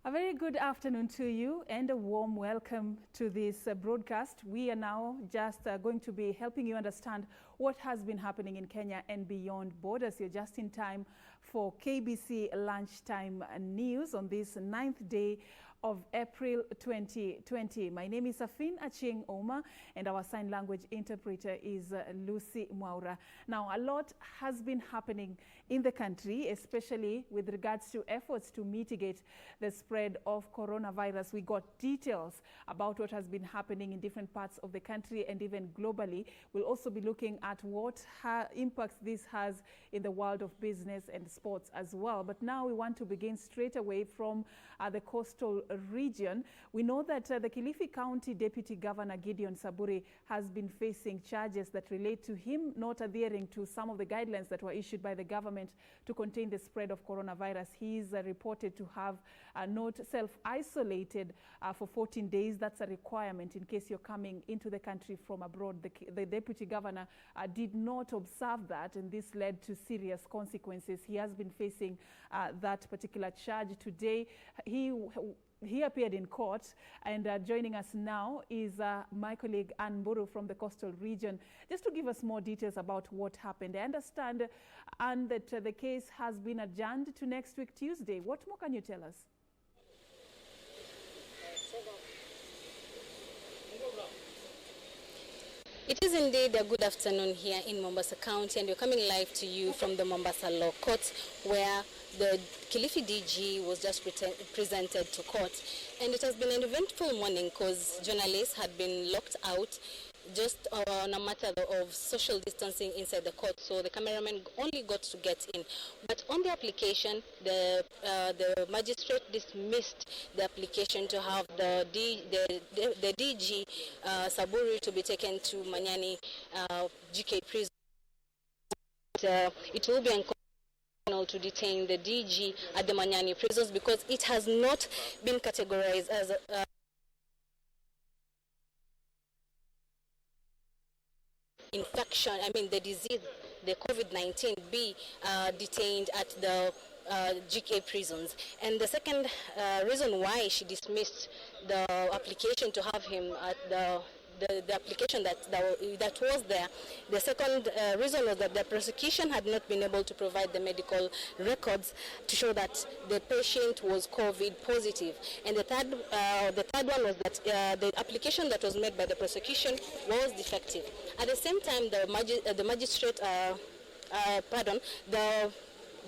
A very good afternoon to you and a warm welcome to this broadcast. We are now just going to be helping you understand what has been happening in Kenya and beyond borders. You're just in time for KBC Lunchtime News on this 9th day of April 2020. My name is Safin Aching Oma and our sign language interpreter is Lucy Mwaura. Now, a lot has been happening in the country, especially with regards to efforts to mitigate the spread of coronavirus. We got details about what has been happening in different parts of the country and even globally. We'll also be looking at what impacts this has in the world of business and sports as well. But now we want to begin straight away from the coastal region. We know that the Kilifi County Deputy Governor Gideon Saburi has been facing charges that relate to him not adhering to some of the guidelines that were issued by the government to contain the spread of coronavirus. He is reported to have not self-isolated for 14 days. That's a requirement in case you're coming into the country from abroad. The Deputy Governor did not observe that, and this led to serious consequences. He has been facing that particular charge today. He appeared in court, and joining us now is my colleague Ann Mburu from the coastal region, just to give us more details about what happened. I understand, Ann, that the case has been adjourned to next week, Tuesday. What more can you tell us? It is indeed a good afternoon here in Mombasa County, and we're coming live to you from the Mombasa Law Court, where the Kilifi DG was just presented to court. And it has been an eventful morning because journalists had been locked out just on a matter of social distancing inside the court, so the cameramen only got to get in. But on the application, the magistrate dismissed the application to have the DG Saburi to be taken to Manyani GK prison. It will be unconstitutional to detain the DG at the Manyani prisons because it has not been categorized as a infection, the disease, the COVID-19, be detained at the GK prisons. And the second reason why she dismissed the application to have him at the application that was there, the second reason was that the prosecution had not been able to provide the medical records to show that the patient was COVID positive. And the third one was that the application that was made by the prosecution was defective. At the same time, the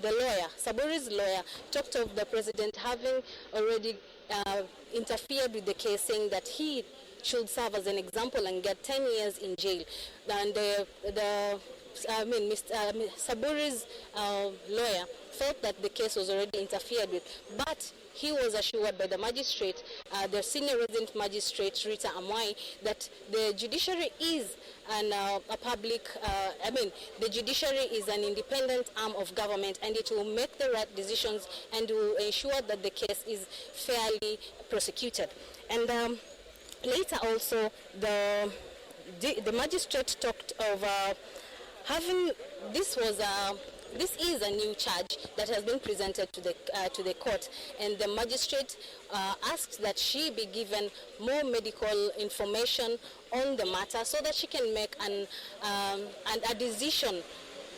lawyer, Saburi's lawyer, talked of the president having already interfered with the case, saying that he should serve as an example and get 10 years in jail. And Saburi's lawyer felt that the case was already interfered with, but he was assured by the magistrate, the senior resident magistrate Rita Amwai, that the judiciary is the judiciary is an independent arm of government, and it will make the right decisions and will ensure that the case is fairly prosecuted. And later also, the magistrate talked of having this is a new charge that has been presented to the court, and the magistrate asked that she be given more medical information on the matter so that she can make a decision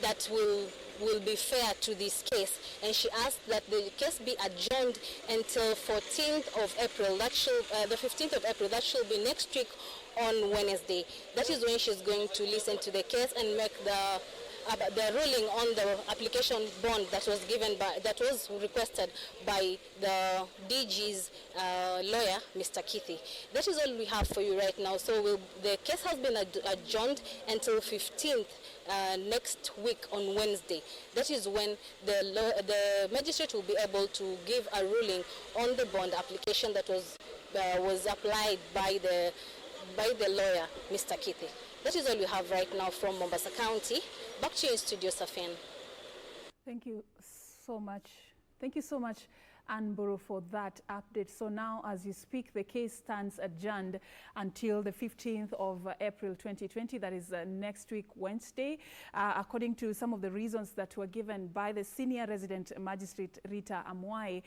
that will be fair to this case. And she asked that the case be adjourned until 14th of April. The 15th of April. That should be next week on Wednesday. That is when she's going to listen to the case and make the ruling on the application bond that was requested by the DG's lawyer, Mr. Kithi. That is all we have for you right now. So the case has been adjourned until 15th next week on Wednesday. That is when the magistrate will be able to give a ruling on the bond application that was applied by the lawyer, Mr. Kithi. That is all we have right now from Mombasa County. Back to you in studio, Safin. Thank you so much. Thank you so much, Anboro for that update. So now, as you speak, the case stands adjourned until the 15th of April 2020, that is next week, Wednesday. According to some of the reasons that were given by the senior resident magistrate, Rita Amwai,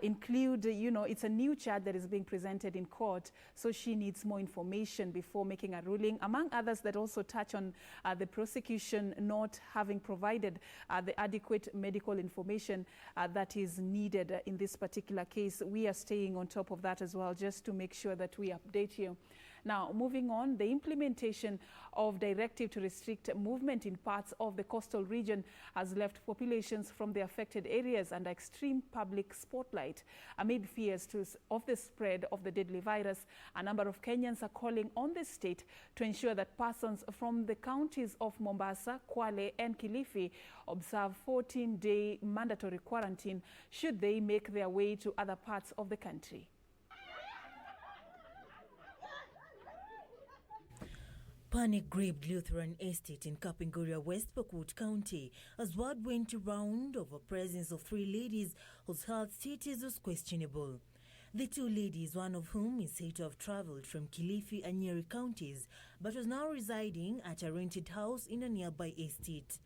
include, it's a new charge that is being presented in court, so she needs more information before making a ruling, among others that also touch on the prosecution not having provided the adequate medical information that is needed in this particular case. We are staying on top of that as well, just to make sure that we update you. Now, moving on, the implementation of directive to restrict movement in parts of the coastal region has left populations from the affected areas under extreme public spotlight. Amid fears of the spread of the deadly virus, a number of Kenyans are calling on the state to ensure that persons from the counties of Mombasa, Kwale and Kilifi observe 14-day mandatory quarantine should they make their way to other parts of the country. Panic-gripped Lutheran estate in Kapenguria, West Pokot County, as word went around of a presence of 3 ladies whose health status was questionable. The 2 ladies, one of whom is said to have travelled from Kilifi and Nyeri counties, but was now residing at a rented house in a nearby estate.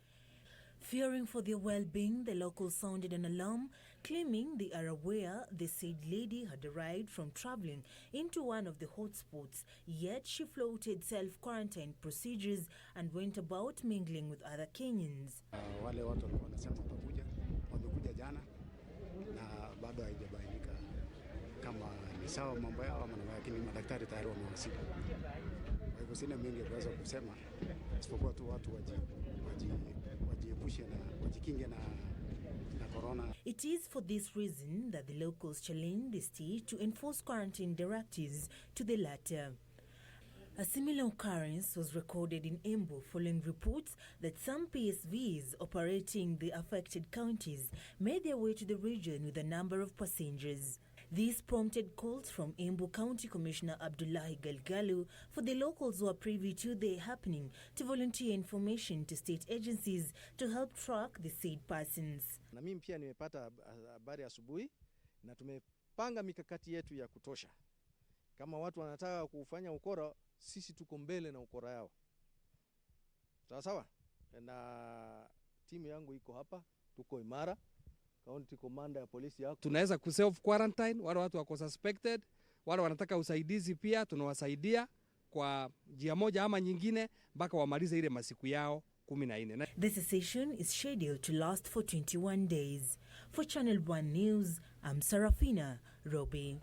Fearing for their well-being, the locals sounded an alarm, claiming they are aware the said lady had arrived from travelling into one of the hotspots, yet she floated self-quarantine procedures and went about mingling with other Kenyans. Wale watu walikuwa wanasema wamekuja jana na bado haijabainika kama ni sawa mambo yao ama, lakini madaktari tayari wamewasili. Kwa hivyo sina mengi ya kuweza kusema isipokuwa tu watu wajiepushe na wajikinge na corona. It is for this reason that the locals challenged the state to enforce quarantine directives to the latter. A similar occurrence was recorded in Embu following reports that some PSVs operating the affected counties made their way to the region with a number of passengers. This prompted calls from Embu County Commissioner Abdullahi Galgalu for the locals who are privy to the happening to volunteer information to state agencies to help track the said persons. Na mimi pia nimepata habari asubuhi na tumepanga mikakati yetu ya kutosha. Kama watu wanataka kufanya ukora, sisi tuko mbele na ukora yao. Sawa sawa? Na timu yangu iko hapa, tuko imara. County commander ya polisi yako. Tunaweza kuself quarantine wale watu wako suspected, wale wanataka usaidizi pia tunawasaidia kwa njia moja ama nyingine mpaka wamalize ile masiku yao 14. The cessation is scheduled to last for 21 days. For Channel 1 News, I'm Sarafina Robi.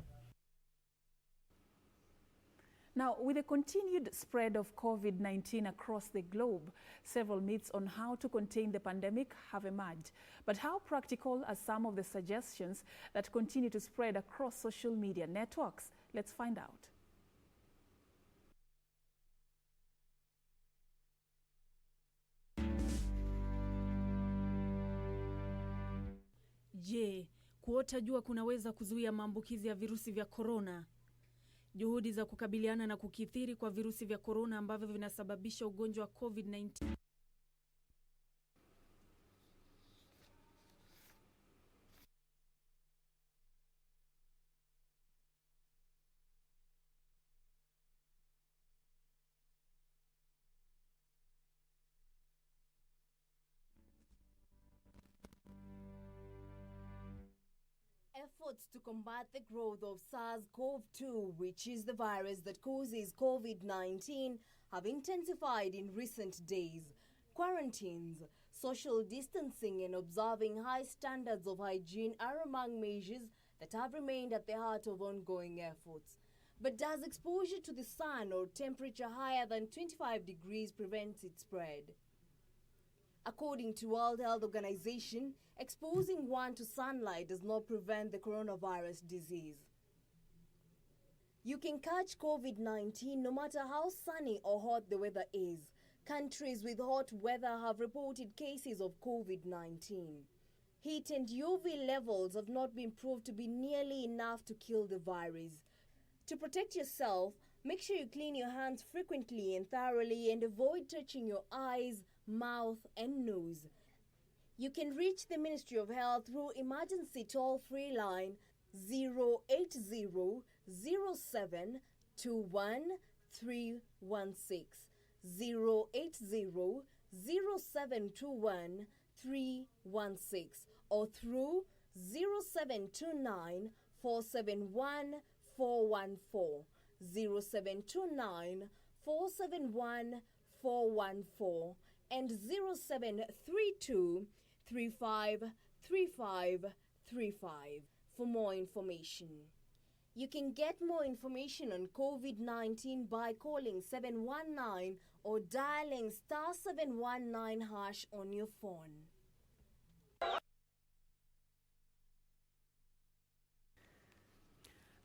Now, with the continued spread of COVID-19 across the globe, several myths on how to contain the pandemic have emerged. But how practical are some of the suggestions that continue to spread across social media networks? Let's find out. Je, kuota jua kunaweza kuzuia maambukizi ya virusi vya korona? Juhudi za kukabiliana na kukithiri kwa virusi vya korona ambavyo vinasababisha ugonjwa wa COVID-19. Efforts to combat the growth of SARS-CoV-2, which is the virus that causes COVID-19, have intensified in recent days. Quarantines, social distancing and observing high standards of hygiene are among measures that have remained at the heart of ongoing efforts. But does exposure to the sun or temperature higher than 25 degrees prevent its spread? According to World Health Organization, exposing one to sunlight does not prevent the coronavirus disease. You can catch COVID-19 no matter how sunny or hot the weather is. Countries with hot weather have reported cases of COVID-19. Heat and UV levels have not been proved to be nearly enough to kill the virus. To protect yourself, make sure you clean your hands frequently and thoroughly and avoid touching your eyes, mouth and nose. You can reach the Ministry of Health through emergency toll-free line 080 07 21 316, 080 0721 316, or through 0729 471 414, 0729 471 414, and 0732 35 35 35 for more information. You can get more information on COVID-19 by calling 719 or dialing *719# on your phone.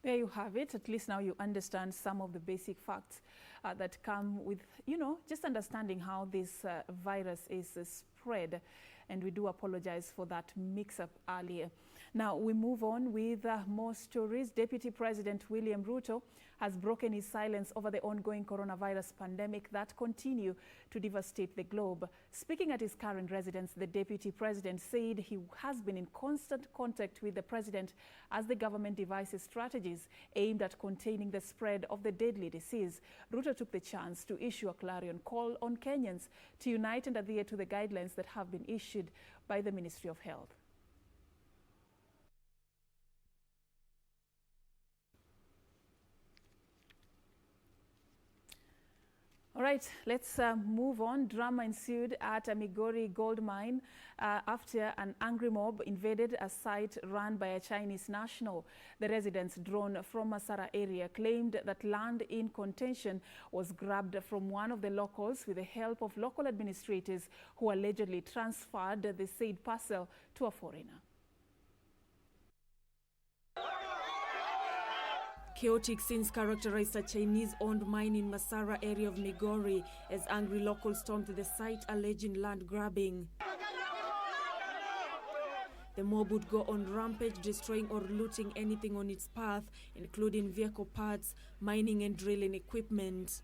There you have it. At least now you understand some of the basic facts that come with, just understanding how this virus is spread. And we do apologize for that mix-up earlier. Now we move on with more stories. Deputy President William Ruto has broken his silence over the ongoing coronavirus pandemic that continue to devastate the globe. Speaking at his current residence, the Deputy President said he has been in constant contact with the President as the government devises strategies aimed at containing the spread of the deadly disease. Ruto took the chance to issue a clarion call on Kenyans to unite and adhere to the guidelines that have been issued by the Ministry of Health. All right, let's move on. Drama ensued at a Migori gold mine after an angry mob invaded a site run by a Chinese national. The residents drawn from Masara area claimed that land in contention was grabbed from one of the locals with the help of local administrators who allegedly transferred the said parcel to a foreigner. Chaotic scenes characterized a Chinese-owned mine in Masara area of Migori as angry locals stormed the site alleging land grabbing. The mob would go on rampage, destroying or looting anything on its path, including vehicle parts, mining and drilling equipment.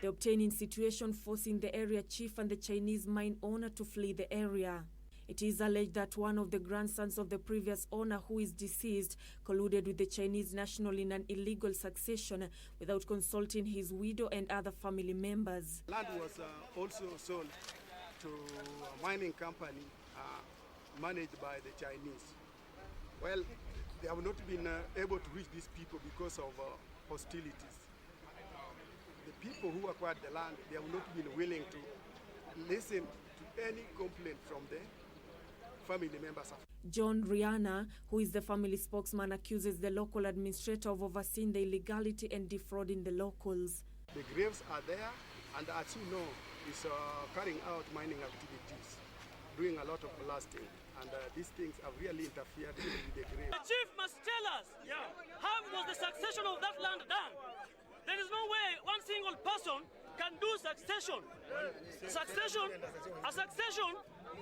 The obtaining situation forcing the area chief and the Chinese mine owner to flee the area. It is alleged that one of the grandsons of the previous owner, who is deceased, colluded with the Chinese national in an illegal succession without consulting his widow and other family members. Land was also sold to a mining company managed by the Chinese. Well, they have not been able to reach these people because of hostilities. The people who acquired the land, they have not been willing to listen to any complaint from the family members. John Rihanna, who is the family spokesman, accuses the local administrator of overseeing the illegality and defrauding the locals. The graves are there, and as you know, is carrying out mining activities, doing a lot of blasting, and these things have really interfered with the graves. The chief must tell us how was the succession of that land done. There is no way one single person can do succession. A succession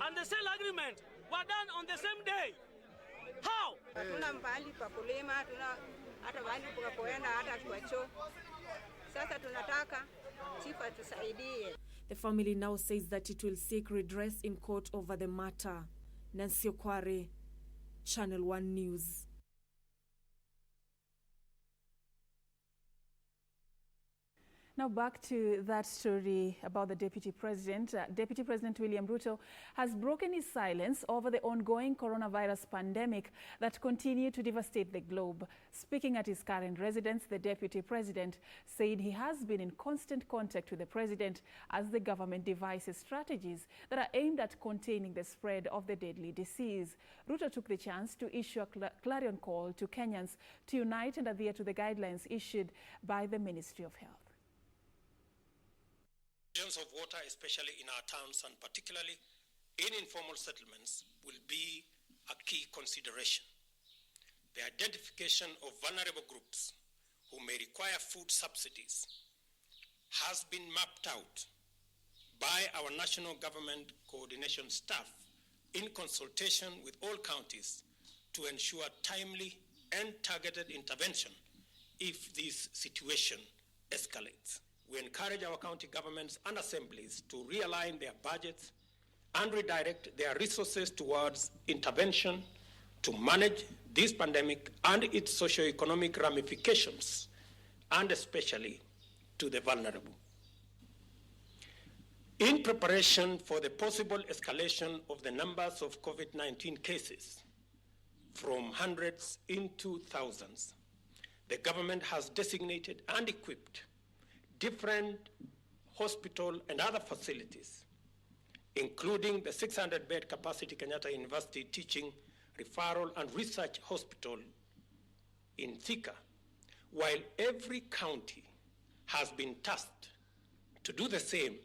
and the sale agreement were done on the same day. How? The family now says that it will seek redress in court over the matter. Nancy Okware, Channel 1 News. Now back to that story about the Deputy President. Deputy President William Ruto has broken his silence over the ongoing coronavirus pandemic that continues to devastate the globe. Speaking at his current residence, the Deputy President said he has been in constant contact with the President as the government devises strategies that are aimed at containing the spread of the deadly disease. Ruto took the chance to issue a clarion call to Kenyans to unite and adhere to the guidelines issued by the Ministry of Health. Of water, especially in our towns and particularly in informal settlements, will be a key consideration. The identification of vulnerable groups who may require food subsidies has been mapped out by our national government coordination staff in consultation with all counties to ensure timely and targeted intervention if this situation escalates. We encourage our county governments and assemblies to realign their budgets and redirect their resources towards intervention to manage this pandemic and its socio-economic ramifications, and especially to the vulnerable. In preparation for the possible escalation of the numbers of COVID-19 cases from hundreds into thousands, the government has designated and equipped different hospital and other facilities, including the 600-bed capacity Kenyatta University Teaching, Referral and Research Hospital in Thika, while every county has been tasked to do the same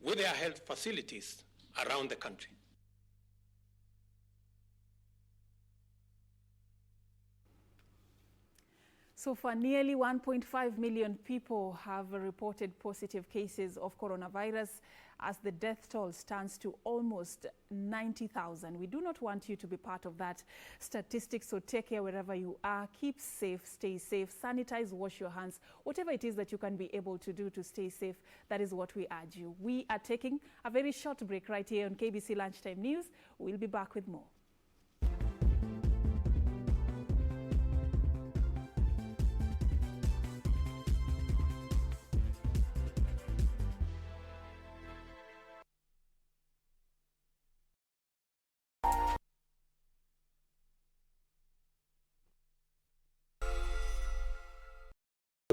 with their health facilities around the country. So far, nearly 1.5 million people have reported positive cases of coronavirus as the death toll stands to almost 90,000. We do not want you to be part of that statistic, so take care wherever you are. Keep safe, stay safe, sanitize, wash your hands. Whatever it is that you can be able to do to stay safe, that is what we urge you. We are taking a very short break right here on KBC Lunchtime News. We'll be back with more.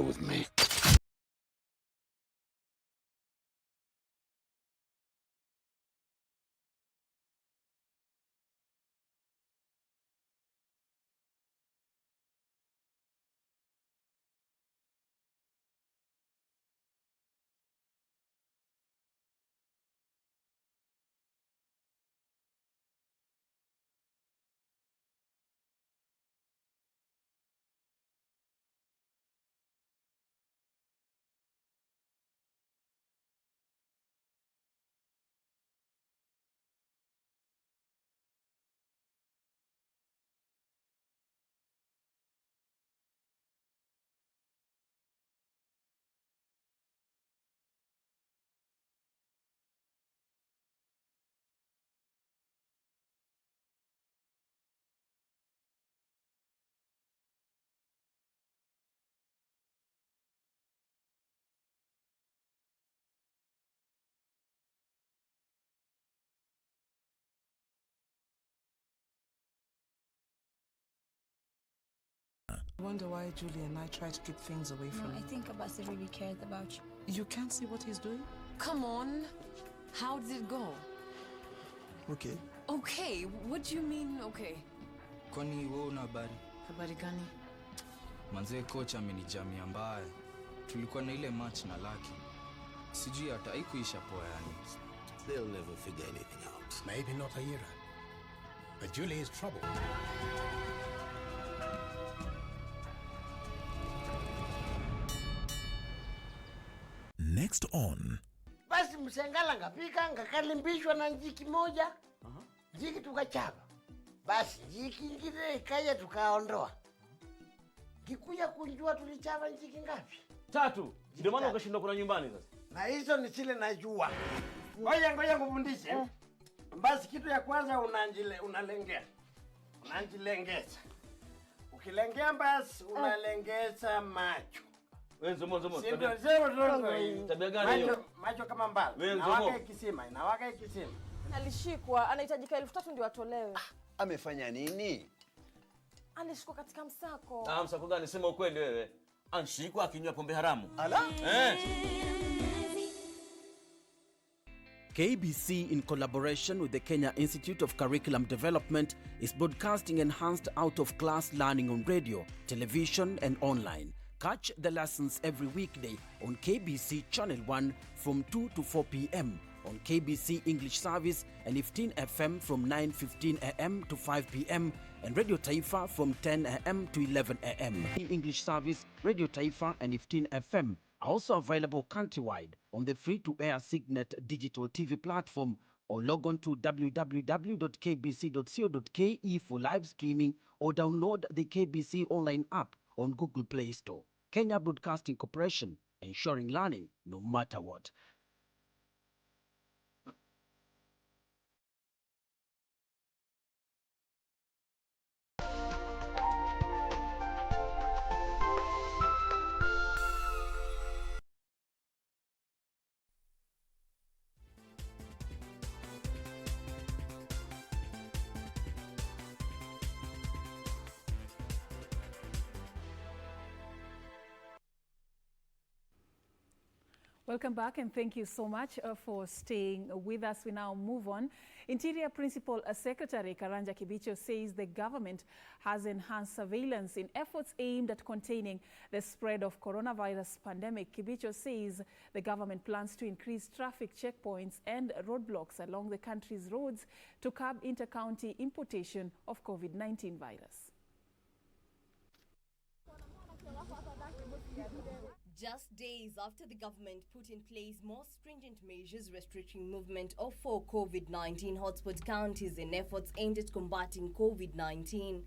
With me. I wonder why Julie and I try to keep things away from I him. think Abasi really cares about you. You can't see what he's doing? Come on. How did it go? Okay. Okay, what do you mean okay? Kwani wewe una habari? Habari gani? Manze kocha amenijamia mbaya. Tulikuwa na ile match na Lucky. Sijui hata haikuisha poa yani. They'll never figure anything out. Maybe not a year. But Julie is trouble. Next on. Basi Msengala ngapika ngakalimbishwa na njiki moja. Njiki tukachapa. Basi njiki ingine ikaja tukaondoa. Kikuja kunjua tulichapa njiki ngapi? 3. Ndio maana ukashindwa kuna nyumbani sasa. Na hizo ni zile najua. Ngoja ngufundishe. Basi kitu ya kwanza unalengea. Unajilengeza. Ukilengea basi unalengeza macho. Wewe Nzomo. Tabia gani hiyo? Macho kama mbali. Nawaka ikisima. Alishikwa, anahitajika 3,000 ndio atolewe. Amefanya nini? Alishikwa katika msako. Msako gani? Sema ukweli wewe. Anashikwa akinywa pombe haramu. Ala? KBC, in collaboration with the Kenya Institute of Curriculum Development, is broadcasting enhanced out-of-class learning on radio, television and online. Catch the lessons every weekday on KBC Channel 1 from 2 to 4 p.m, on KBC English Service and 15 FM from 9:15 a.m. to 5 p.m, and Radio Taifa from 10 a.m. to 11 a.m. English Service, Radio Taifa and 15 FM are also available countrywide on the free-to-air Signet digital TV platform, or log on to www.kbc.co.ke for live streaming, or download the KBC Online app on Google Play Store. Kenya Broadcasting Corporation, ensuring learning no matter what. Welcome back, and thank you so much for staying with us. We now move on. Interior Principal Secretary Karanja Kibicho says the government has enhanced surveillance in efforts aimed at containing the spread of coronavirus pandemic. Kibicho says the government plans to increase traffic checkpoints and roadblocks along the country's roads to curb inter-county importation of COVID-19 virus. Just days after the government put in place more stringent measures restricting movement of 4 COVID-19 hotspot counties in efforts aimed at combating COVID-19.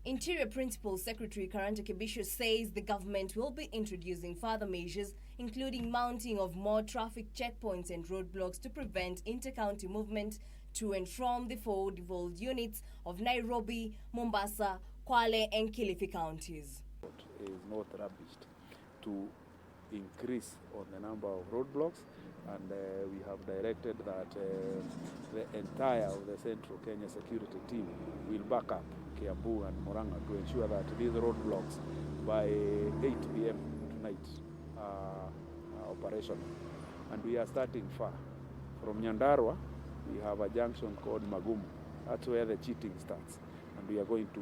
Interior Principal Secretary Karanja Kibicho says the government will be introducing further measures, including mounting of more traffic checkpoints and roadblocks to prevent inter-county movement to and from the 4 devolved units of Nairobi, Mombasa, Kwale and Kilifi counties. Is not rubbished to increase on the number of roadblocks, and we have directed that the entire of the Central Kenya security team will back up Kiambu and Murang'a to ensure that these roadblocks by 8 p.m. tonight are operational. And we are starting far. From Nyandarua, we have a junction called Magumu. That's where the cheating starts, and we are going to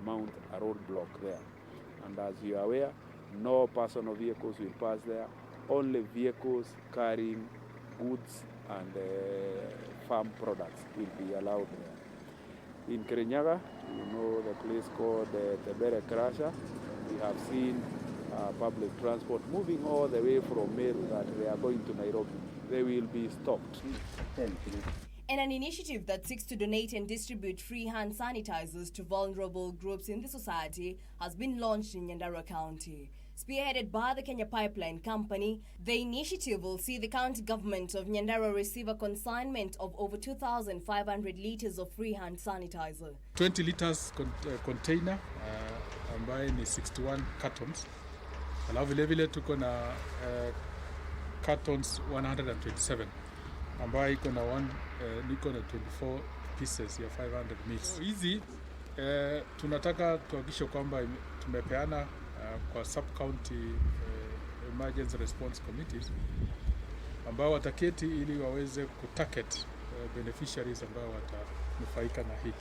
mount a roadblock there. And as you are aware, no personal vehicles will pass there. Only vehicles carrying goods and farm products will be allowed there. In Kirinyaga, you know the place called Tebere Crusher. We have seen public transport moving all the way from Meru that they are going to Nairobi. They will be stopped. And an initiative that seeks to donate and distribute free hand sanitizers to vulnerable groups in the society has been launched in Nyandarua County. Spearheaded by the Kenya Pipeline Company, the initiative will see the county government of Nyandarua receive a consignment of over 2,500 liters of free hand sanitizer. 20 liters container ambaye ni 61 cartons. Alafu vile vile tuko na cartons 127 ambayo iko na 24 pieces ya 500 mils. Hizi tunataka tuhakikishe kwamba tumepeana kwa sub county emergency response committees ambao wataketi ili waweze kutarget beneficiaries ambao watanufaika na hii.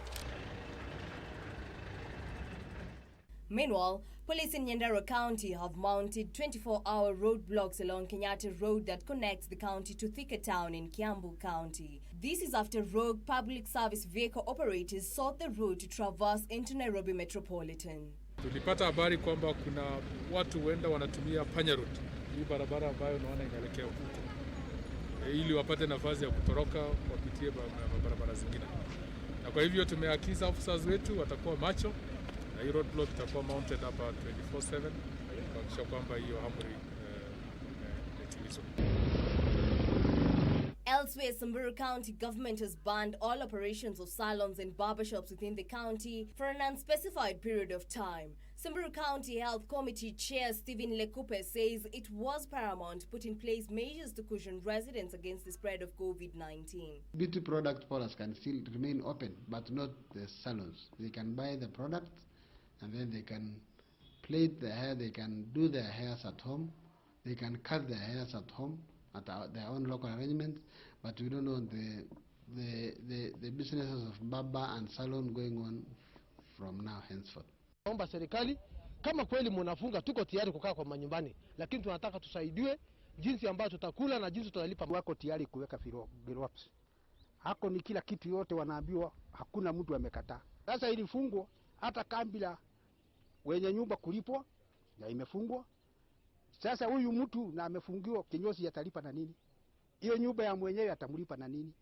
Meanwhile, police in Nyandarua County have mounted 24-hour roadblocks along Kenyatta Road that connects the county to Thika Town in Kiambu County. This is after rogue public service vehicle operators sought the route to traverse into Nairobi Metropolitan. Tulipata habari kwamba kuna watu wenda wanatumia Panya Road, hii barabara ambayo unaona inaelekea huko, ili wapate nafasi ya kutoroka wapitie barabara zingine. Na kwa hivyo tumeagiza officers wetu watakuwa macho, na hii roadblock itakuwa mounted hapa 24/7 kuhakikisha kwamba hiyo amri imetimizwa. Elsewhere, Samburu County government has banned all operations of salons and barbershops within the county for an unspecified period of time. Samburu County Health Committee Chair Stephen Lekupe says it was paramount to put in place measures to cushion residents against the spread of COVID-19. Beauty product parlors can still remain open, but not the salons. They can buy the product and then they can plait the hair, they can do their hairs at home, they can cut their hairs at home at their own local arrangements, but we don't know the businesses of barber and salon going on from now henceforth. Naomba serikali kama kweli mnafunga, tuko tayari kukaa kwa manyumbani, lakini tunataka tusaidiwe jinsi ambayo tutakula na jinsi tutalipa. Wako tayari kuweka gloves. Hako ni kila kitu yote wanaambiwa, hakuna mtu amekataa. Sasa ili fungo hata kambila wenye nyumba kulipwa na imefungwa. Sasa huyu mtu na amefungiwa, kinyozi atalipa na nini? Hiyo nyumba ya mwenyewe atamlipa na nini?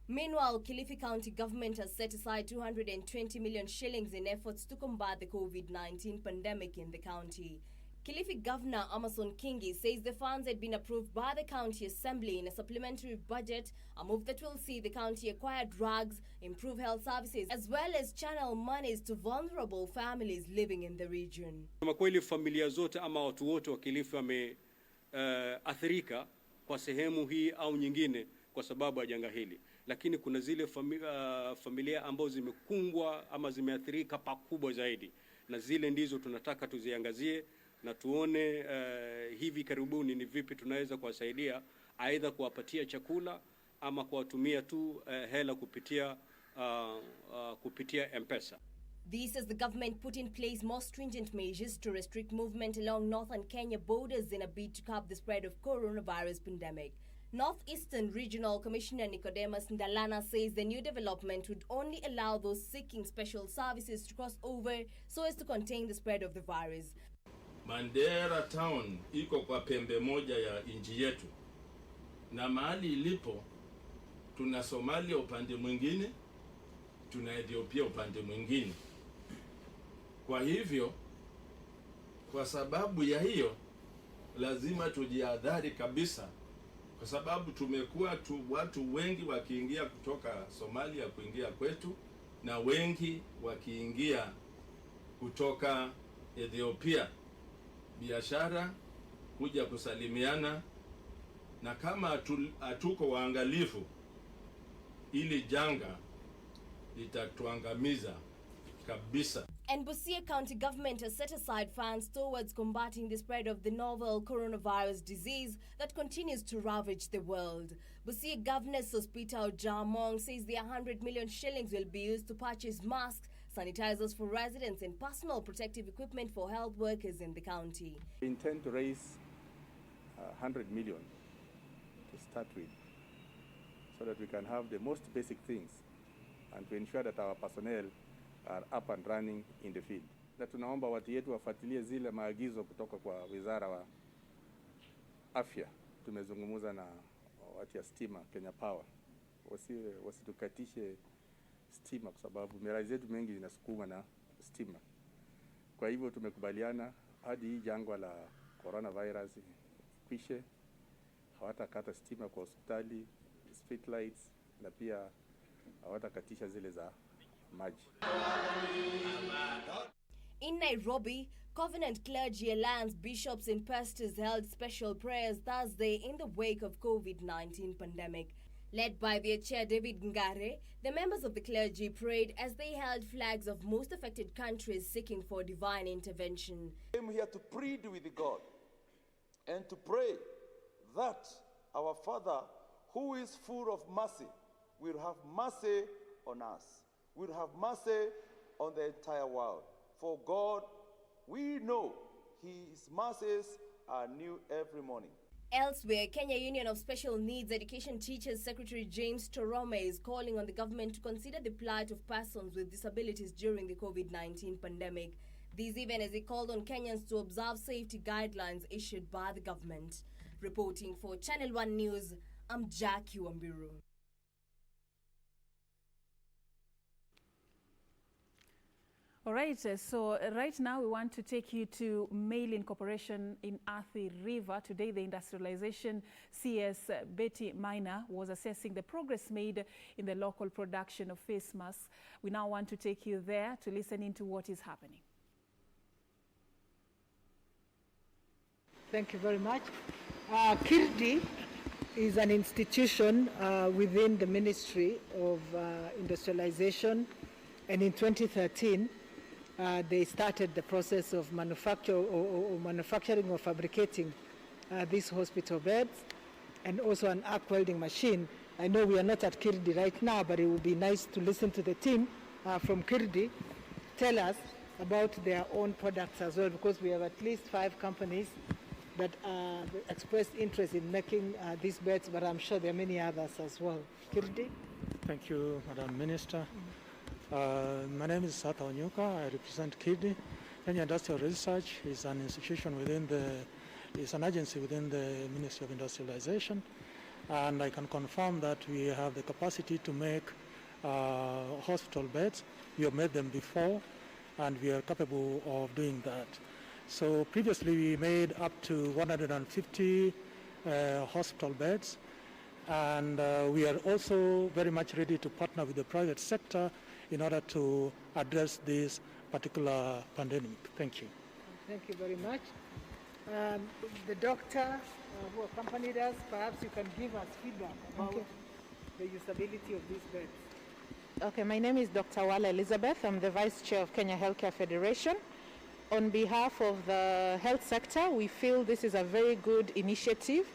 Meanwhile, Kilifi County government has set aside 220 million shillings in efforts to combat the COVID-19 pandemic in the county. Kilifi Governor Amason Kingi says the funds had been approved by the county assembly in a supplementary budget, a move that will see the county acquire drugs, improve health services, as well as channel monies to vulnerable families living in the region. Kama kweli familia zote ama watu wote wa Kilifi wameathirika kwa sehemu hii au nyingine kwa sababu ya janga hili, lakini kuna zile familia ambazo zimekumbwa ama zimeathirika pakubwa zaidi, na zile ndizo tunataka tuziangazie na tuone hivi karibuni ni vipi tunaweza kuwasaidia, aidha kuwapatia chakula ama kuwatumia tu hela kupitia M-Pesa. This as the government put in place more stringent measures to restrict movement along northern Kenya borders in a bid to curb the spread of coronavirus pandemic. Northeastern Regional Commissioner Nicodemus Ndalana says the new development would only allow those seeking special services to cross over so as to contain the spread of the virus. Mandera town iko kwa pembe moja ya nchi yetu, na mahali ilipo tuna Somalia upande mwingine, tuna Ethiopia upande mwingine. Kwa hivyo, kwa sababu ya hiyo, lazima tujihadhari kabisa, kwa sababu tumekuwa watu wengi wakiingia kutoka Somalia kuingia kwetu, na wengi wakiingia kutoka Ethiopia, biashara, kuja kusalimiana, na kama hatuko waangalifu, ili janga litatuangamiza kabisa. And Busia County government has set aside funds towards combating the spread of the novel coronavirus disease that continues to ravage the world. Busia Governor Sospita Ojamong says the 100 million shillings will be used to purchase masks, sanitizers for residents and personal protective equipment for health workers in the county. We intend to raise 100 million to start with, so that we can have the most basic things and to ensure that our personnel are up and running in the field. Na tunaomba watu yetu wafuatilie zile maagizo kutoka kwa Wizara wa Afya. Tumezungumza na watu ya stima, Kenya Power. Wasitukatishe stima kwa sababu miradi zetu mengi zinasukuma na stima. Kwa hivyo tumekubaliana hadi hii jangwa la coronavirus kwishe, hawatakata stima kwa hospitali, street lights, na pia hawatakatisha zile za maji. In Nairobi, Covenant Clergy Alliance bishops and pastors held special prayers Thursday in the wake of COVID-19 pandemic. Led by their chair David Ngare, the members of the clergy prayed as they held flags of most affected countries seeking for divine intervention. I came here to plead with God and to pray that our Father, who is full of mercy, will have mercy on us, will have mercy on the entire world. For God, we know His mercies are new every morning. Elsewhere, Kenya Union of Special Needs Education Teachers Secretary James Torome is calling on the government to consider the plight of persons with disabilities during the COVID-19 pandemic. This even as he called on Kenyans to observe safety guidelines issued by the government. Reporting for Channel 1 News, I'm Jackie Wambiru. All right, so right now we want to take you to Mail Corporation in Athi River. Today the industrialization CS Betty Minor was assessing the progress made in the local production of face masks. We now want to take you there to listen into what is happening. Thank you very much. KIRDI is an institution within the Ministry of Industrialization, and in 2013 they started the process of manufacturing or fabricating these hospital beds and also an arc welding machine. I know we are not at KIRDI right now, but it would be nice to listen to the team from KIRDI tell us about their own products as well, because we have at least 5 companies that expressed interest in making these beds, but I'm sure there are many others as well. KIRDI? Thank you, Madam Minister. My name is Sata Onyuka. I represent KIRDI. Kenya Industrial Research is an institution is an agency within the Ministry of Industrialization, and I can confirm that we have the capacity to make hospital beds. We have made them before, and we are capable of doing that. So previously we made up to 150 hospital beds, and we are also very much ready to partner with the private sector in order to address this particular pandemic. Thank you. Thank you very much. The doctor who accompanied us, perhaps you can give us feedback about the usability of these beds. Okay, my name is Dr. Wala Elizabeth. I'm the Vice Chair of Kenya Healthcare Federation. on behalf of the health sector, we feel this is a very good initiative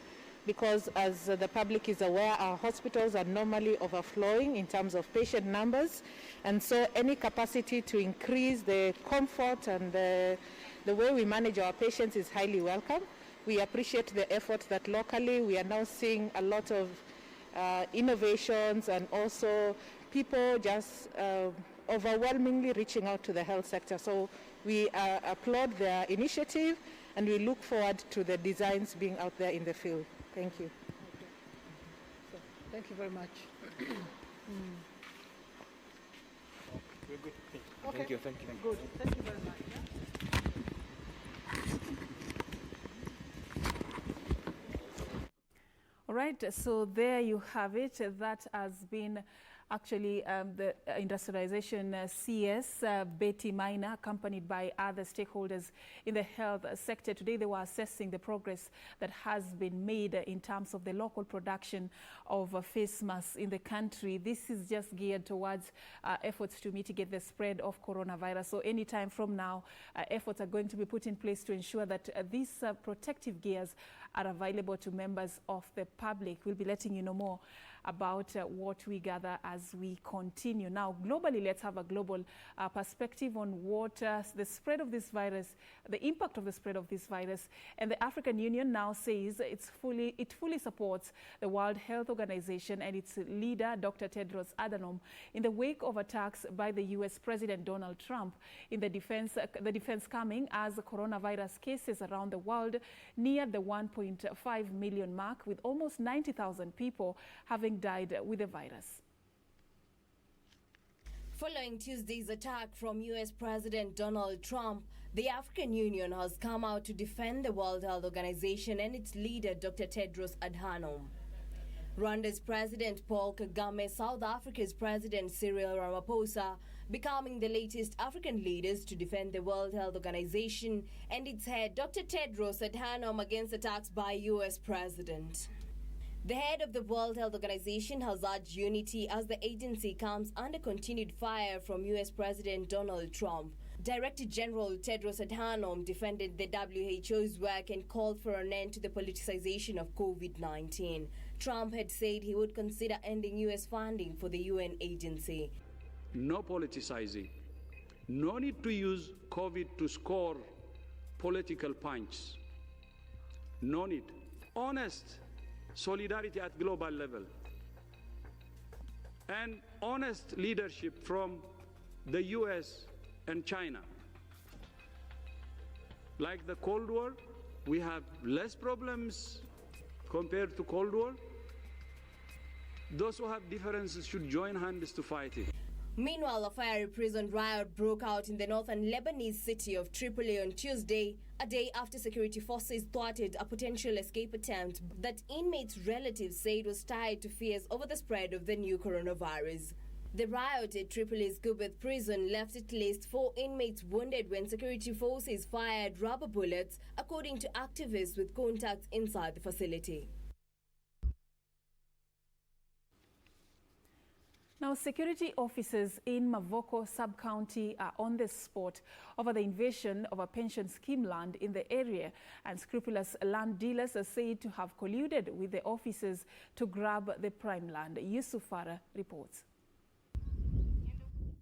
because, as the public is aware, our hospitals are normally overflowing in terms of patient numbers, and so any capacity to increase the comfort and the way we manage our patients is highly welcome. We appreciate the effort that locally we are now seeing a lot of innovations and also people just overwhelmingly reaching out to the health sector. So we applaud their initiative and we look forward to the designs being out there in the field. Thank you. So, thank you very much. We're good. Okay. Thank you. Thank you. Good. Thank you very much. All right, so there you have it. That has been actually the industrialization CS, Betty Minor, accompanied by other stakeholders in the health sector. Today they were assessing the progress that has been made in terms of the local production of face masks in the country. This is just geared towards efforts to mitigate the spread of coronavirus. So anytime from now, efforts are going to be put in place to ensure that these protective gears are available to members of the public. We'll be letting you know more about what we gather as we continue. Now, globally, let's have a global perspective on what the spread of this virus, the impact of the spread of this virus. And the African Union now says it fully supports the World Health Organization and its leader, Dr. Tedros Adhanom, in the wake of attacks by the U.S. President Donald Trump in the defense coming as coronavirus cases around the world near the 1.5 million mark, with almost 90,000 people having died with the virus. Following Tuesday's attack from U.S. President Donald Trump, the African Union has come out to defend the World Health Organization and its leader, Dr. Tedros Adhanom. Rwanda's President Paul Kagame, South Africa's President Cyril Ramaphosa, becoming the latest African leaders to defend the World Health Organization and its head, Dr. Tedros Adhanom, against attacks by U.S. President. The head of the World Health Organization has urged unity as the agency comes under continued fire from U.S. President Donald Trump. Director General Tedros Adhanom defended the WHO's work and called for an end to the politicization of COVID-19. Trump had said he would consider ending U.S. funding for the UN agency. No politicizing. No need to use COVID to score political punches. No need. Honest solidarity at global level and honest leadership from the US and China. Like the Cold War, we have less problems compared to Cold War. Those who have differences should join hands to fight it. Meanwhile, a fiery prison riot broke out in the northern Lebanese city of Tripoli on Tuesday, a day after security forces thwarted a potential escape attempt that inmates' relatives said was tied to fears over the spread of the new coronavirus. The riot at Tripoli's Gubeth prison left at least 4 inmates wounded when security forces fired rubber bullets, according to activists with contacts inside the facility. Now, security officers in Mavoko sub-county are on the spot over the invasion of a pension scheme land in the area, and scrupulous land dealers are said to have colluded with the officers to grab the prime land. Yusuf Farah reports.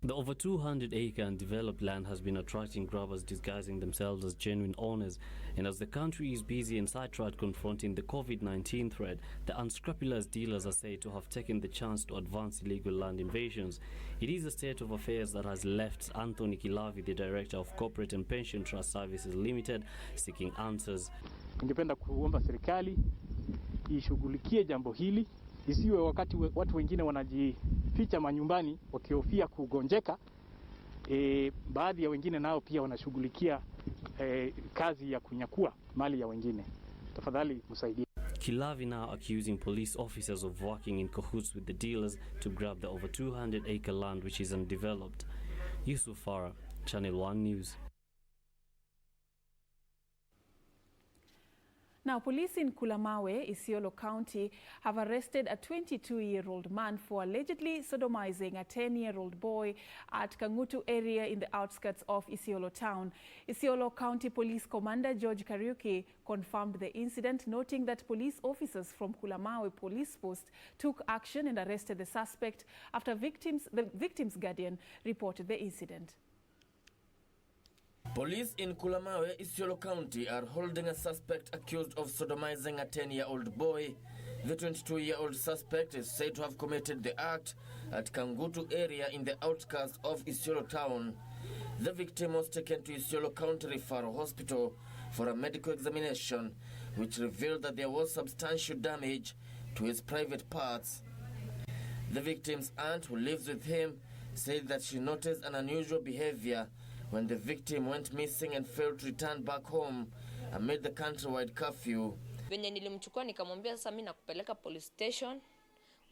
The over 200-acre undeveloped land has been attracting grabbers disguising themselves as genuine owners, and as the country is busy and sidetracked confronting the COVID-19 threat, the unscrupulous dealers are said to have taken the chance to advance illegal land invasions. It is a state of affairs that has left Anthony Kilavi, the Director of Corporate and Pension Trust Services Limited, seeking answers. Ningependa kuomba serikali ishughulikie jambo hili, isiwe wakati watu wengine wanajificha manyumbani wakihofia kugonjeka. Baadhi ya wengine nao pia wanashughulikia kazi ya kunyakua mali ya wengine. Tafadhali msaidie. Kilavi now accusing police officers of working in cahoots with the dealers to grab the over 200-acre land which is undeveloped. Yusuf Farah, Channel 1 News. Now, police in Kulamawe, Isiolo County, have arrested a 22-year-old man for allegedly sodomizing a 10-year-old boy at Kangutu area in the outskirts of Isiolo town. Isiolo County Police Commander George Kariuki confirmed the incident, noting that police officers from Kulamawe Police Post took action and arrested the suspect after the victim's guardian reported the incident. Police in Kulamawe, Isiolo County are holding a suspect accused of sodomizing a 10-year-old boy. The 22-year-old suspect is said to have committed the act at Kangutu area in the outskirts of Isiolo town. The victim was taken to Isiolo County Referral Hospital for a medical examination, which revealed that there was substantial damage to his private parts. The victim's aunt, who lives with him, said that she noticed an unusual behavior when the victim went missing and failed to return back home amid the countrywide curfew. Venye nilimchukua nikamwambia sasa mimi nakupeleka police station,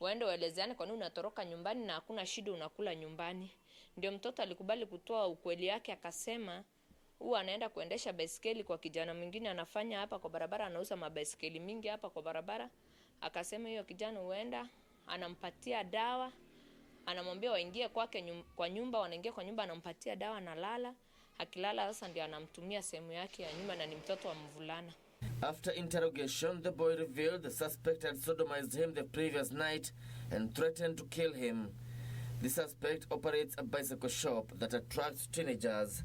waende waelezeane kwa nini unatoroka nyumbani na hakuna shida unakula nyumbani. Ndio mtoto alikubali kutoa ukweli yake, akasema huwa anaenda kuendesha baiskeli kwa kijana mwingine anafanya hapa kwa barabara, anauza mabaiskeli mingi hapa kwa barabara. Akasema hiyo kijana huenda anampatia dawa, anamwambia waingie kwake kwa nyumba, wanaingia kwa nyumba, anampatia dawa, analala. Akilala sasa ndio anamtumia sehemu yake ya nyumba, na ni mtoto wa mvulana. After interrogation, the boy revealed the suspect had sodomized him the previous night and threatened to kill him. The suspect operates a bicycle shop that attracts teenagers.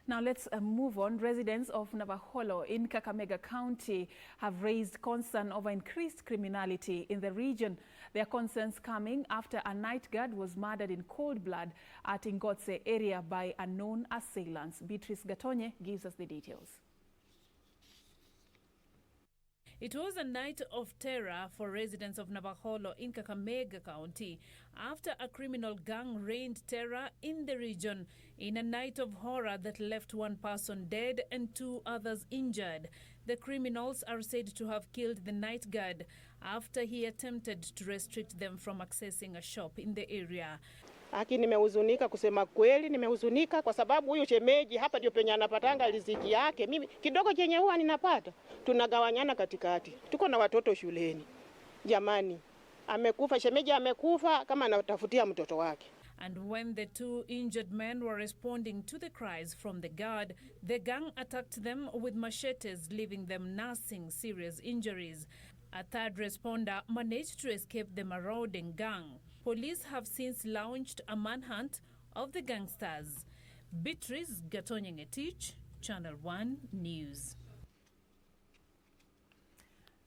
Now let's move on. Residents of Navaholo in Kakamega County have raised concern over increased criminality in the region. Their concerns coming after a night guard was murdered in cold blood at Ingotse area by unknown assailants. Beatrice Gatonye gives us the details. It was a night of terror for residents of Navaholo in Kakamega County after a criminal gang rained terror in the region in a night of horror that left one person dead and 2 others injured. The criminals are said to have killed the night guard after he attempted to restrict them from accessing a shop in the area. Haki nimehuzunika, kusema kweli nimehuzunika kwa sababu huyu shemeji hapa ndio penye anapatanga riziki yake. Mimi kidogo chenye huwa ninapata tunagawanyana katikati. Tuko na watoto shuleni. Jamani, amekufa shemeji, amekufa kama anatafutia mtoto wake. And when the 2 injured men were responding to the cries from the guard, the gang attacked them with machetes, leaving them nursing serious injuries. A 3rd responder managed to escape the marauding gang. Police have since launched a manhunt of the gangsters. Beatrice Gatonye-Ngetich, Channel 1 News.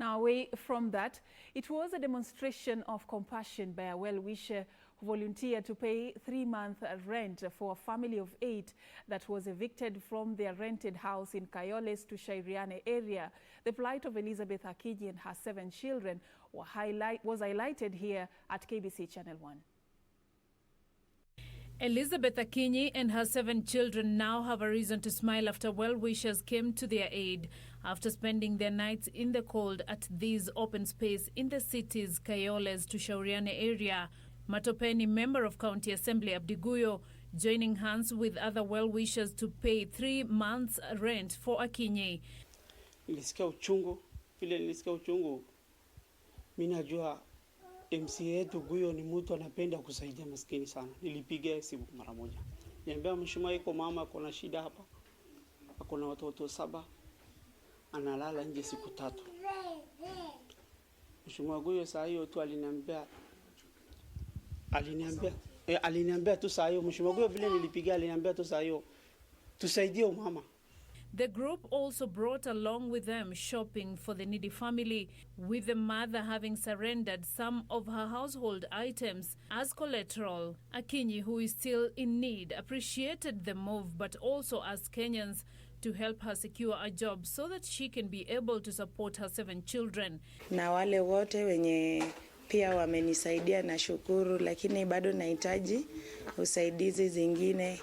Now, away from that, it was a demonstration of compassion by a well-wisher who volunteered to pay 3-month rent for a family of 8 that was evicted from their rented house in Kayoles to Shairiane area. The plight of Elizabeth Akinyi and her 7 children was highlighted here at KBC Channel 1. Elizabeth Akinyi and her 7 children now have a reason to smile after well-wishers came to their aid after spending their nights in the cold at this open space in the city's Kayoles to Shauriane area. Matopeni, member of County Assembly Abdiguyo, joining hands with other well-wishers to pay 3 months rent for Akinyi. Nilisikia uchungu, vile nilisikia uchungu, mimi najua MC yetu Guyo ni mtu anapenda kusaidia maskini sana. Nilipiga simu mara moja. Niambia mheshimiwa, iko mama kuna shida hapa. Akona watoto 7. Analala nje siku 3. Mheshimiwa Guyo saa hiyo tu aliniambia tu saa hiyo, Mheshimiwa Guyo vile nilipiga aliniambia tu saa hiyo tusaidie mama. The group also brought along with them shopping for the needy family, with the mother having surrendered some of her household items as collateral. Akinyi, who is still in need, appreciated the move but also asked Kenyans to help her secure a job so that she can be able to support her 7 children. Na wale wote wenye pia wamenisaidia na shukuru, lakini bado nahitaji usaidizi zingine,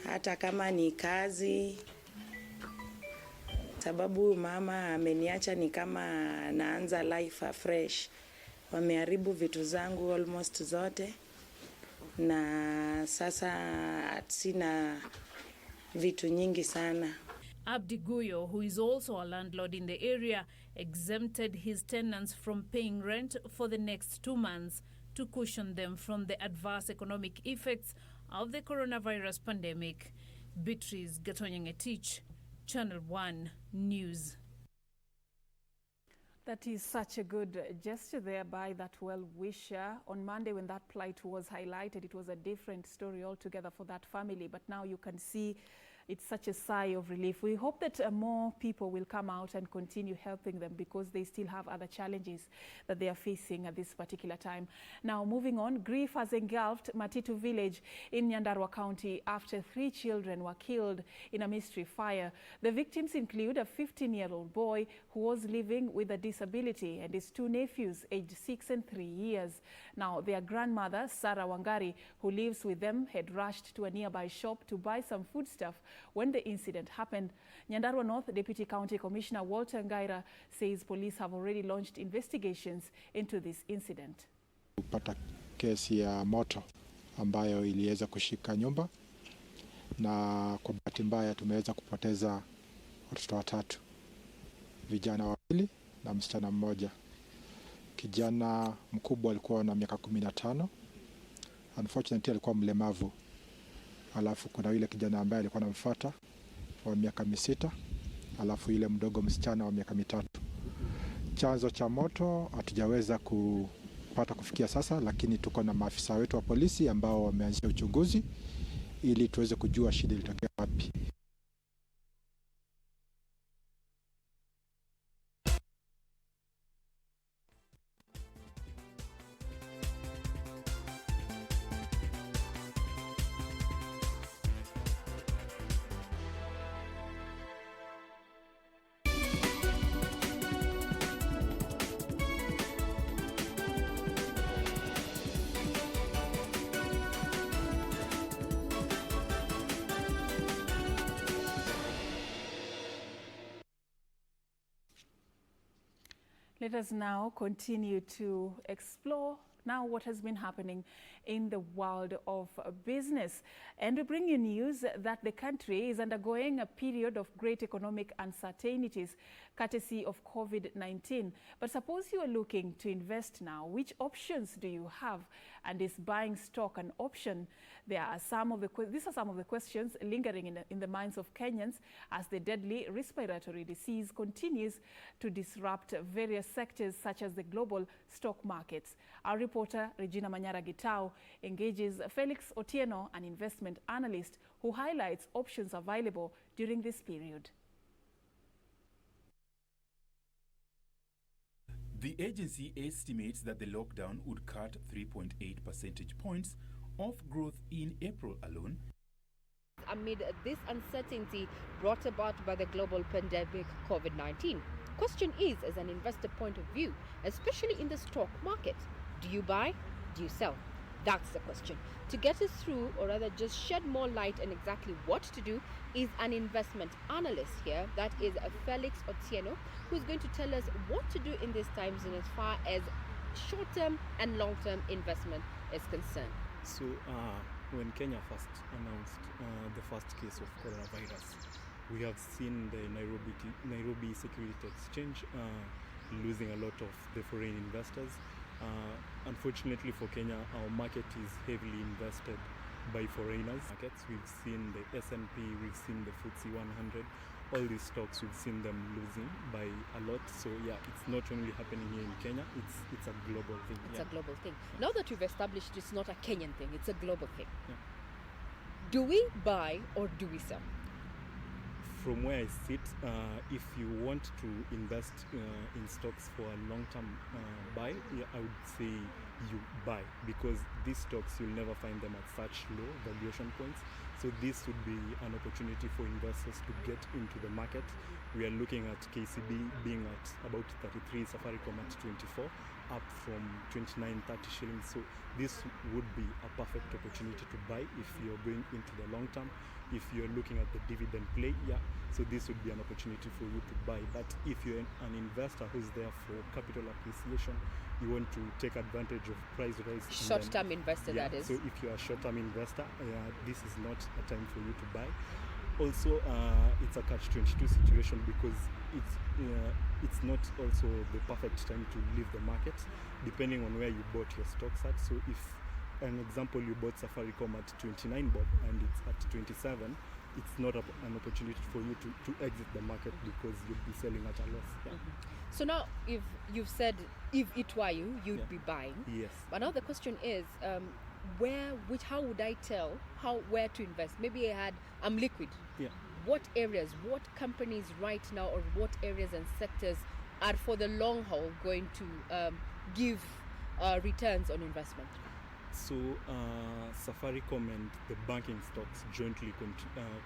hata kama ni kazi, sababu mama ameniacha ni kama naanza life afresh. Wameharibu vitu zangu almost zote na sasa sina vitu nyingi sana. Abdi Guyo, who is also a landlord in the area, exempted his tenants from paying rent for the next 2 months to cushion them from the adverse economic effects of the coronavirus pandemic. Beatrice Gatonyangetich, Channel 1 News. That is such a good gesture there by that well-wisher. On Monday, when that plight was highlighted, it was a different story altogether for that family. But now you can see it's such a sigh of relief. We hope that more people will come out and continue helping them, because they still have other challenges that they are facing at this particular time. Now, moving on, grief has engulfed Matitu village in Nyandarua County after 3 children were killed in a mystery fire. The victims include a 15-year-old boy who was living with a disability and his 2 nephews aged 6 and 3 years. Now, their grandmother, Sarah Wangari, who lives with them, had rushed to a nearby shop to buy some foodstuff when the incident happened. Nyandarua North Deputy County Commissioner Walter Ngaira says police have already launched investigations into this incident. Kupata kesi ya moto ambayo iliweza kushika nyumba, na kwa bahati mbaya tumeweza kupoteza watoto 3, vijana 2 na msichana mmoja. Kijana mkubwa alikuwa na miaka 15. Unfortunately alikuwa mlemavu. Alafu kuna yule kijana ambaye alikuwa anamfuata wa miaka 6, alafu yule mdogo msichana wa miaka 3. Chanzo cha moto hatujaweza kupata kufikia sasa, lakini tuko na maafisa wetu wa polisi ambao wameanzisha uchunguzi ili tuweze kujua shida ilitokea wapi. Let us now continue to explore now what has been happening in the world of business. And we bring you news that the country is undergoing a period of great economic uncertainties courtesy of COVID-19. But suppose you are looking to invest now, which options do you have? And is buying stock an option? These are some of the questions lingering in the minds of Kenyans as the deadly respiratory disease continues to disrupt various sectors such as the global stock markets. Our reporter Regina Manyara Gitao engages Felix Otieno, an investment analyst, who highlights options available during this period. The agency estimates that the lockdown would cut 3.8 percentage points of growth in April alone. Amid this uncertainty brought about by the global pandemic COVID-19, question is, as an investor point of view, especially in the stock market, do you buy? Do you sell? That's the question. To get us through, or rather just shed more light on exactly what to do, is an investment analyst here. That is Felix Otieno, who's going to tell us what to do in these times in as far as short-term and long-term investment is concerned. So when Kenya first announced the first case of coronavirus, we have seen the Nairobi Security Exchange losing a lot of the foreign investors. Unfortunately for Kenya, our market is heavily invested by foreigners. We've seen the S&P, we've seen the FTSE 100, all these stocks, we've seen them losing by a lot. So yeah, it's not only happening here in Kenya, it's a global thing. It's a global thing. Now that we've established it's not a Kenyan thing, it's a global thing. Yeah. Do we buy or do we sell? From where I sit, if you want to invest in stocks for a long-term buy, I would say you buy, because these stocks, you'll never find them at such low valuation points. So this would be an opportunity for investors to get into the market. We are looking at KCB being at about 33, Safaricom at 24, up from 29, 30 shillings. So this would be a perfect opportunity to buy if you're going into the long term. If you're looking at the dividend play, yeah, so this would be an opportunity for you to buy. But if you're an investor who's there for capital appreciation, you want to take advantage of price rise. Short-term investor, yeah, that is. So if you're a short-term investor, this is not a time for you to buy. also it's a catch-22 situation because it's not also the perfect time to leave the market, depending on where you bought your stocks at. So if, an example, you bought Safaricom at 29 bob and it's at 27, it's not an opportunity for you to exit the market because you'll be selling at a loss. Yeah. So now, if you've said if it were you, you'd be buying. Yes. But now the question is, how would I tell where to invest? Maybe I'm liquid. Yeah. What areas, what companies right now, or what areas and sectors are for the long haul going to give returns on investment? So Safaricom and the banking stocks jointly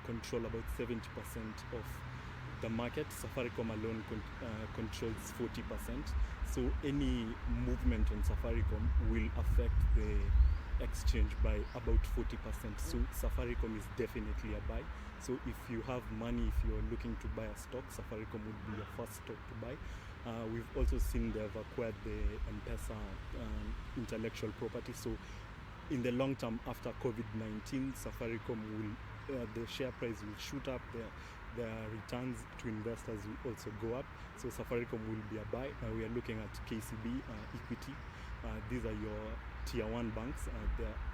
control about 70% of the market. Safaricom alone controls 40%. So any movement on Safaricom will affect the exchange by about 40%. So Safaricom is definitely a buy. So if you have money, if you're looking to buy a stock, Safaricom would be your first stock to buy. We've also seen they've acquired the M-Pesa intellectual property. So in the long term, after COVID-19, Safaricom the share price will shoot up. Their returns to investors will also go up. So Safaricom will be a buy. We are looking at KCB, Equity. These are your tier 1 banks.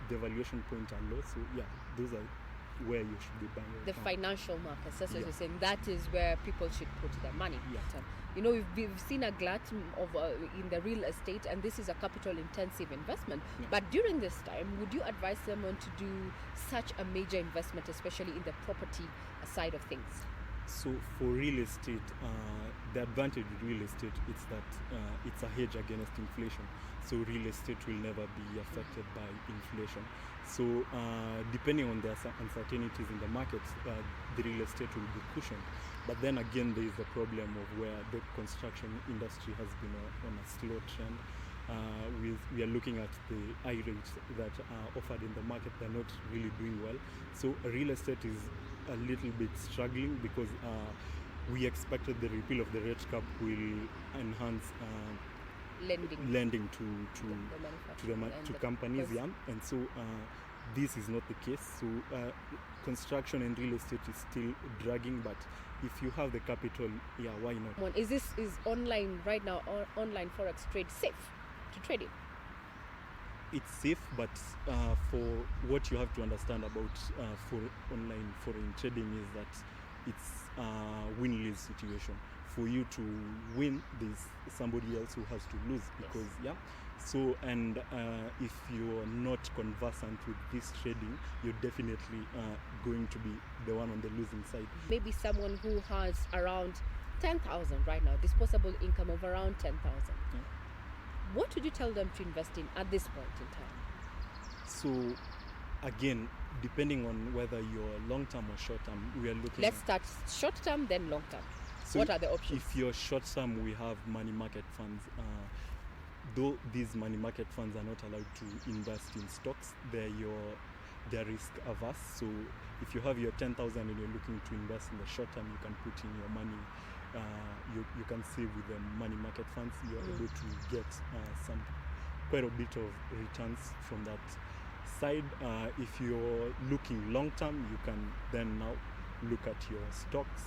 The valuation points are low. So yeah, those are where you should be buying. The financial markets, that's what you're saying. That is where people should put their money. Yeah. We've seen a glut of in the real estate, and this is a capital-intensive investment. Yeah. But during this time, would you advise someone to do such a major investment, especially in the property side of things? So for real estate, the advantage with real estate is that it's a hedge against inflation. So real estate will never be affected by inflation. So depending on the uncertainties in the markets, the real estate will be cushioned. But then again, there is the problem of where the construction industry has been on a slow trend. We are looking at the high rates that are offered in the market. They're not really doing well. So real estate is a little bit struggling because we expected the repeal of the rate cap will enhance lending to companies, and so this is not the case. So construction and real estate is still dragging, but if you have the capital, why not? Is online right now, or online forex trade safe to trade in? It's safe, but for what you have to understand about for online foreign trading is that it's a win-lose situation. For you to win, there's somebody else who has to lose because So, and if you're not conversant with this trading, you're definitely going to be the one on the losing side. Maybe someone who has around 10,000 right now, disposable income of around 10,000. Yeah. What would you tell them to invest in at this point in time? So, again, depending on whether you're long-term or short-term, we are looking Let's start short-term, then long-term. So what are the options? If you're short-term, we have money market funds. Though these money market funds are not allowed to invest in stocks, they're risk averse. So if you have your 10,000 and you're looking to invest in the short term, you can put in your money. You can save with the money market funds. You're able to get quite a bit of returns from that side. If you're looking long term, you can then now look at your stocks,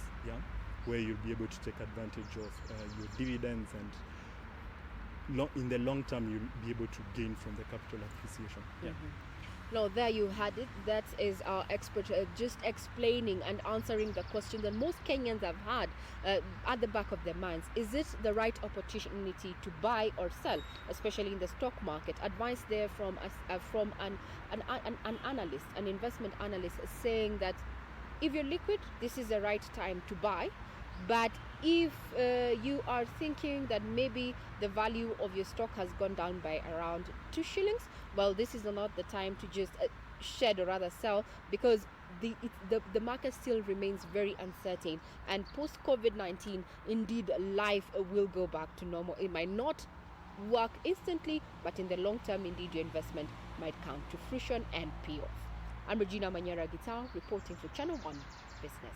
where you'll be able to take advantage of your dividends, and in the long term, you'll be able to gain from the capital appreciation. Now, there you had it. That is our expert just explaining and answering the question that most Kenyans have had at the back of their minds. Is it the right opportunity to buy or sell, especially in the stock market? Advice there from an analyst, an investment analyst, saying that if you're liquid, this is the right time to buy. But if you are thinking that maybe the value of your stock has gone down by around 2 shillings, well, this is not the time to just shed or rather sell, because the market still remains very uncertain. And post-COVID-19, indeed, life will go back to normal. It might not work instantly, but in the long term, indeed, your investment might come to fruition and pay off. I'm Regina Manyara-Gitao, reporting for Channel 1 Business.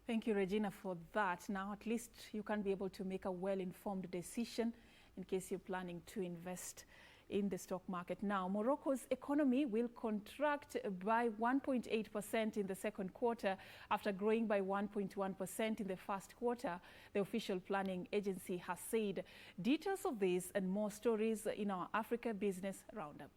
Thank you, Regina, for that. Now, at least you can be able to make a well-informed decision in case you're planning to invest in the stock market. Now, Morocco's economy will contract by 1.8% in the second quarter after growing by 1.1% in the first quarter, the official planning agency has said. Details of this and more stories in our Africa Business Roundup.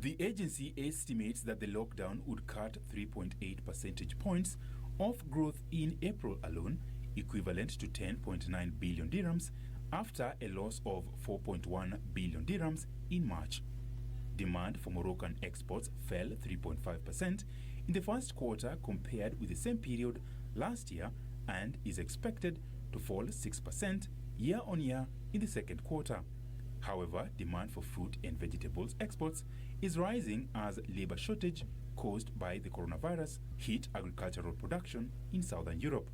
The agency estimates that the lockdown would cut 3.8 percentage points of growth in April alone, equivalent to 10.9 billion dirhams, after a loss of 4.1 billion dirhams in March. Demand for Moroccan exports fell 3.5% in the first quarter compared with the same period last year and is expected to fall 6% year-on-year in the second quarter. However, demand for fruit and vegetables exports is rising as labor shortage caused by the coronavirus hit agricultural production in southern Europe.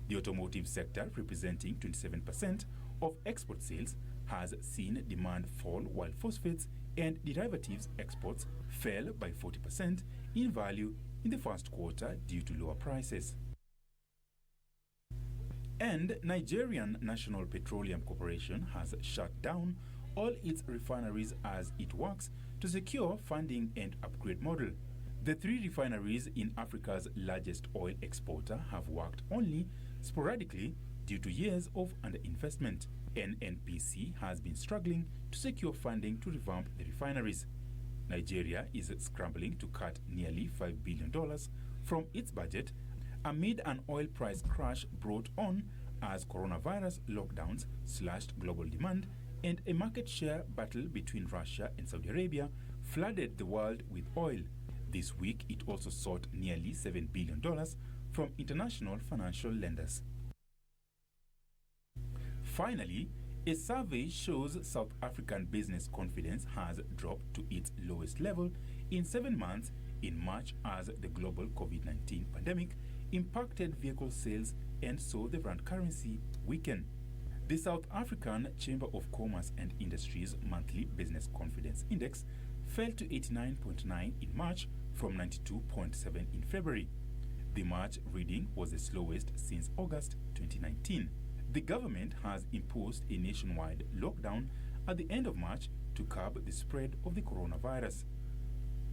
The automotive sector, representing 27% of export sales, has seen demand fall, while phosphates and derivatives exports fell by 40% in value in the first quarter due to lower prices. And Nigerian National Petroleum Corporation has shut down all its refineries as it works to secure funding and upgrade model. The 3 refineries in Africa's largest oil exporter have worked only sporadically due to years of underinvestment. NNPC has been struggling to secure funding to revamp the refineries. Nigeria is scrambling to cut nearly $5 billion from its budget amid an oil price crash brought on as coronavirus lockdowns slashed global demand and a market share battle between Russia and Saudi Arabia flooded the world with oil. This week, it also sought nearly $7 billion from international financial lenders. Finally, a survey shows South African business confidence has dropped to its lowest level in 7 months in March as the global COVID-19 pandemic impacted vehicle sales and saw the rand currency weaken. The South African Chamber of Commerce and Industry's monthly business confidence index fell to 89.9 in March from 92.7 in February. The March reading was the slowest since August 2019. The government has imposed a nationwide lockdown at the end of March to curb the spread of the coronavirus.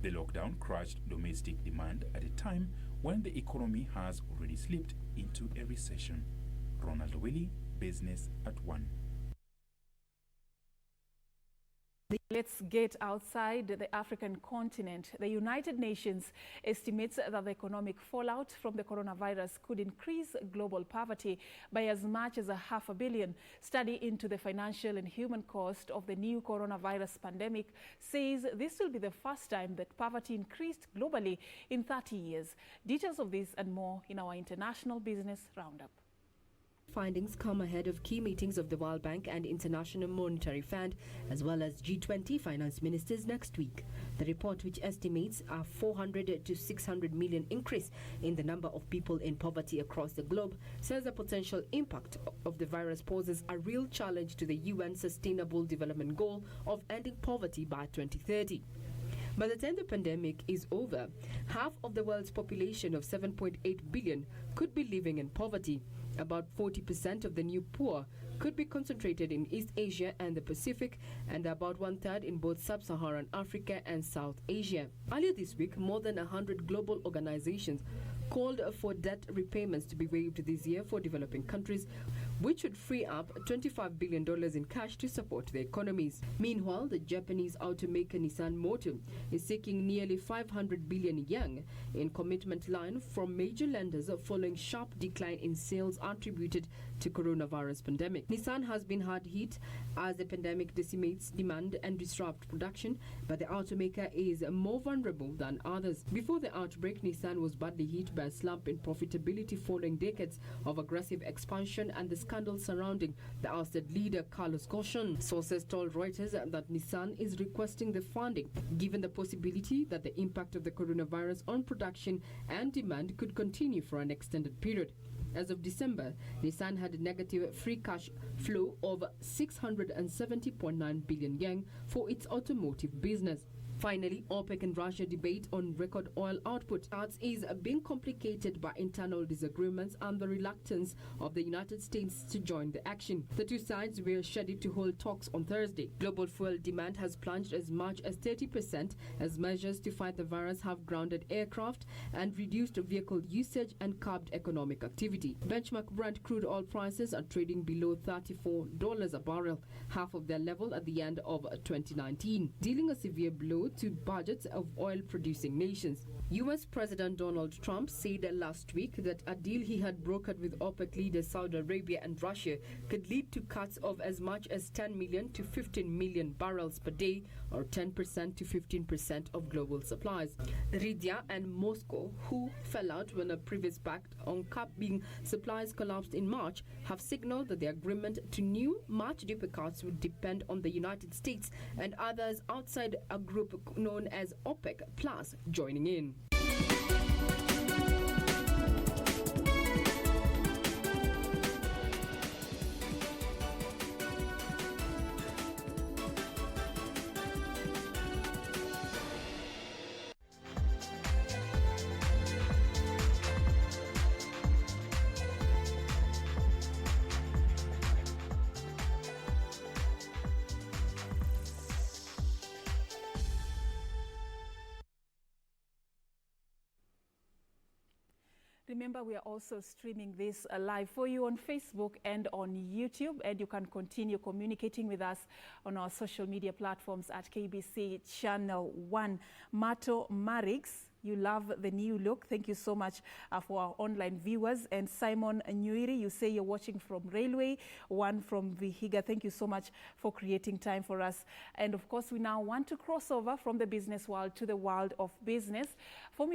The lockdown crushed domestic demand at a time when the economy has already slipped into a recession. Ronald Willie, Business at 1. Let's get outside the African continent. The United Nations estimates that the economic fallout from the coronavirus could increase global poverty by as much as $500 million. Study into the financial and human cost of the new coronavirus pandemic says this will be the first time that poverty increased globally in 30 years. Details of this and more in our International Business Roundup. Findings come ahead of key meetings of the World Bank and International Monetary Fund, as well as G20 finance ministers next week. The report, which estimates a 400 to 600 million increase in the number of people in poverty across the globe, says the potential impact of the virus poses a real challenge to the UN Sustainable Development Goal of ending poverty by 2030. By the time the pandemic is over, half of the world's population of 7.8 billion could be living in poverty. About 40% of the new poor could be concentrated in East Asia and the Pacific, and about 1/3 in both Sub-Saharan Africa and South Asia. Earlier this week, more than 100 global organizations called for debt repayments to be waived this year for developing countries, which would free up $25 billion in cash to support their economies. Meanwhile, the Japanese automaker Nissan Motor is seeking nearly 500 billion yen in commitment line from major lenders following sharp decline in sales attributed to coronavirus pandemic. Nissan has been hard hit as the pandemic decimates demand and disrupts production, but the automaker is more vulnerable than others. Before the outbreak, Nissan was badly hit by a slump in profitability following decades of aggressive expansion and the scandal surrounding the ousted leader Carlos Ghosn. Sources told Reuters that Nissan is requesting the funding, given the possibility that the impact of the coronavirus on production and demand could continue for an extended period. As of December, Nissan had a negative free cash flow of 670.9 billion yen for its automotive business. Finally, OPEC and Russia debate on record oil output is being complicated by internal disagreements and the reluctance of the United States to join the action. The two sides were scheduled to hold talks on Thursday. Global fuel demand has plunged as much as 30% as measures to fight the virus have grounded aircraft and reduced vehicle usage and curbed economic activity. Benchmark Brent crude oil prices are trading below $34 a barrel, half of their level at the end of 2019, dealing a severe blow to budgets of oil-producing nations. U.S. President Donald Trump said last week that a deal he had brokered with OPEC leaders Saudi Arabia and Russia could lead to cuts of as much as 10 million to 15 million barrels per day, or 10% to 15% of global supplies. Riyadh and Moscow, who fell out when a previous pact on capping supplies collapsed in March, have signaled that the agreement to new, much deeper cuts would depend on the United States and others outside a group known as OPEC Plus joining in. Remember, we are also streaming this live for you on Facebook and on YouTube, and you can continue communicating with us on our social media platforms at KBC Channel 1. Mato Marix, you love the new look. Thank you so much for our online viewers. And Simon Nyuiri, you say you're watching from Railway, one from Vihiga. Thank you so much for creating time for us. And of course, we now want to cross over from the business world to the world of business. Formula